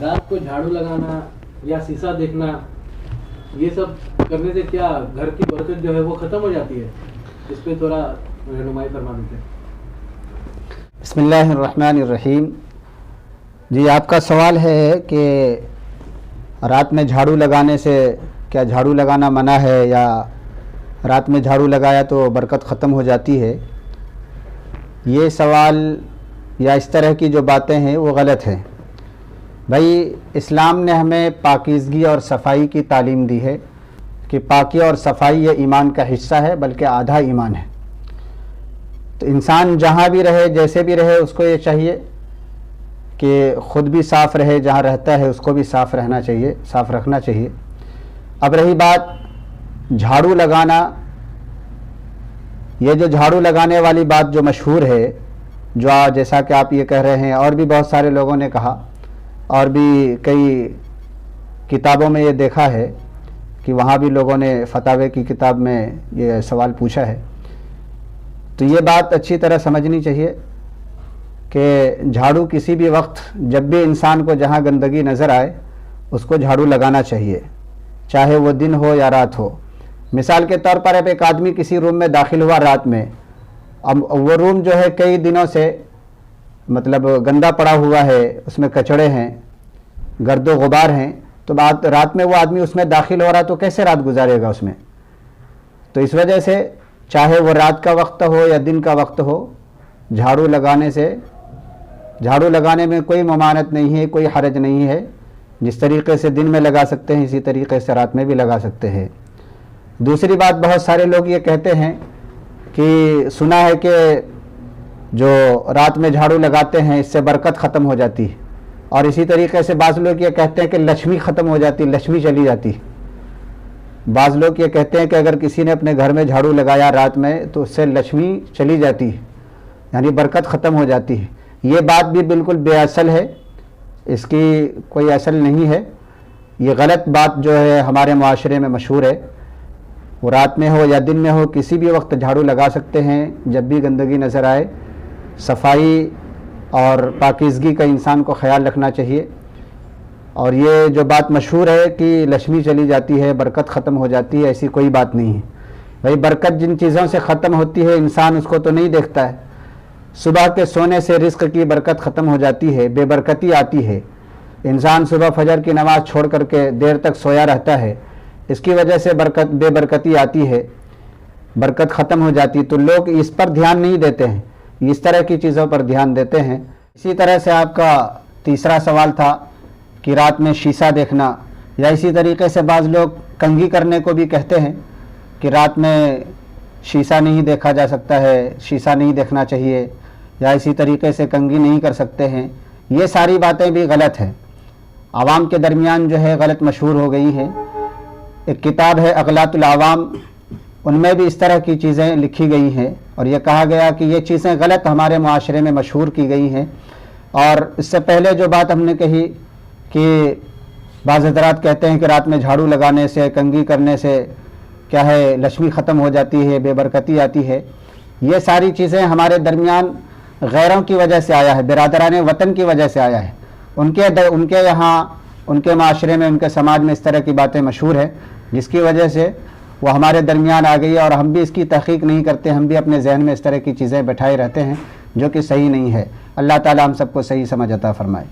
رات کو جھاڑو لگانا یا شیشہ دیکھنا، یہ سب کرنے سے کیا گھر کی برکت جو ہے وہ ختم ہو جاتی ہے؟ اس پہ تھوڑا رہنمائی فرما دیتے ہیں۔ بسم اللہ الرحمن الرحیم۔ جی، آپ کا سوال ہے کہ رات میں جھاڑو لگانے سے کیا جھاڑو لگانا منع ہے یا رات میں جھاڑو لگایا تو برکت ختم ہو جاتی ہے؟ یہ سوال یا اس طرح کی جو باتیں ہیں وہ غلط ہیں۔ بھائی، اسلام نے ہمیں پاکیزگی اور صفائی کی تعلیم دی ہے کہ پاکی اور صفائی یہ ایمان کا حصہ ہے، بلکہ آدھا ایمان ہے۔ تو انسان جہاں بھی رہے، جیسے بھی رہے، اس کو یہ چاہیے کہ خود بھی صاف رہے، جہاں رہتا ہے اس کو بھی صاف رہنا چاہیے، صاف رکھنا چاہیے۔ اب رہی بات جھاڑو لگانا، یہ جو جھاڑو لگانے والی بات جو مشہور ہے، جو جیسا کہ آپ یہ کہہ رہے ہیں، اور بھی بہت سارے لوگوں نے کہا، اور بھی کئی کتابوں میں یہ دیکھا ہے کہ وہاں بھی لوگوں نے فتاوی کی کتاب میں یہ سوال پوچھا ہے۔ تو یہ بات اچھی طرح سمجھنی چاہیے کہ جھاڑو کسی بھی وقت، جب بھی انسان کو جہاں گندگی نظر آئے اس کو جھاڑو لگانا چاہیے، چاہے وہ دن ہو یا رات ہو۔ مثال کے طور پر اب ایک آدمی کسی روم میں داخل ہوا رات میں، اب وہ روم جو ہے کئی دنوں سے مطلب گندا پڑا ہوا ہے، اس میں کچڑے ہیں، گرد و غبار ہیں، تو رات میں وہ آدمی اس میں داخل ہو رہا تو کیسے رات گزارے گا اس میں؟ تو اس وجہ سے چاہے وہ رات کا وقت ہو یا دن کا وقت ہو، جھاڑو لگانے میں کوئی ممانعت نہیں ہے، کوئی حرج نہیں ہے۔ جس طریقے سے دن میں لگا سکتے ہیں، اسی طریقے سے رات میں بھی لگا سکتے ہیں۔ دوسری بات، بہت سارے لوگ یہ کہتے ہیں کہ سنا ہے کہ جو رات میں جھاڑو لگاتے ہیں اس سے برکت ختم ہو جاتی ہے، اور اسی طریقے سے بعض لوگ یہ کہتے ہیں کہ لکشمی ختم ہو جاتی، لکشمی چلی جاتی۔ بعض لوگ یہ کہتے ہیں کہ اگر کسی نے اپنے گھر میں جھاڑو لگایا رات میں تو اس سے لکشمی چلی جاتی ہے، یعنی برکت ختم ہو جاتی ہے۔ یہ بات بھی بالکل بے اصل ہے، اس کی کوئی اصل نہیں ہے۔ یہ غلط بات جو ہے ہمارے معاشرے میں مشہور ہے۔ وہ رات میں ہو یا دن میں ہو، کسی بھی وقت جھاڑو لگا سکتے ہیں جب بھی گندگی نظر آئے۔ صفائی اور پاکیزگی کا انسان کو خیال رکھنا چاہیے۔ اور یہ جو بات مشہور ہے کہ لکشمی چلی جاتی ہے، برکت ختم ہو جاتی ہے، ایسی کوئی بات نہیں ہے۔ بھائی، برکت جن چیزوں سے ختم ہوتی ہے انسان اس کو تو نہیں دیکھتا ہے۔ صبح کے سونے سے رزق کی برکت ختم ہو جاتی ہے، بے برکتی آتی ہے۔ انسان صبح فجر کی نماز چھوڑ کر کے دیر تک سویا رہتا ہے، اس کی وجہ سے بے برکتی آتی ہے، برکت ختم ہو جاتی۔ تو لوگ اس پر دھیان نہیں دیتے ہیں، اس طرح کی چیزوں پر دھیان دیتے ہیں۔ اسی طرح سے آپ کا تیسرا سوال تھا کہ رات میں شیشہ دیکھنا، یا اسی طریقے سے بعض لوگ کنگھی کرنے کو بھی کہتے ہیں کہ رات میں شیشہ نہیں دیکھا جا سکتا ہے، شیشہ نہیں دیکھنا چاہیے، یا اسی طریقے سے کنگھی نہیں کر سکتے ہیں۔ یہ ساری باتیں بھی غلط ہیں، عوام کے درمیان جو ہے غلط مشہور ہو گئی ہیں۔ ایک کتاب ہے اغلاط العوام، ان میں بھی اس طرح کی چیزیں لکھی گئی ہیں، اور یہ کہا گیا کہ یہ چیزیں غلط ہمارے معاشرے میں مشہور کی گئی ہیں۔ اور اس سے پہلے جو بات ہم نے کہی کہ بعض حضرات کہتے ہیں کہ رات میں جھاڑو لگانے سے، کنگھی کرنے سے کیا ہے لکشمی ختم ہو جاتی ہے، بے برکتی آتی ہے، یہ ساری چیزیں ہمارے درمیان غیروں کی وجہ سے آیا ہے، برادران وطن کی وجہ سے آیا ہے۔ ان کے یہاں، ان کے معاشرے میں، ان کے سماج میں اس طرح کی باتیں مشہور ہیں، جس کی وجہ سے وہ ہمارے درمیان آ گئی ہے، اور ہم بھی اس کی تحقیق نہیں کرتے، ہم بھی اپنے ذہن میں اس طرح کی چیزیں بٹھائے رہتے ہیں جو کہ صحیح نہیں ہے۔ اللہ تعالی ہم سب کو صحیح سمجھ عطا فرمائے۔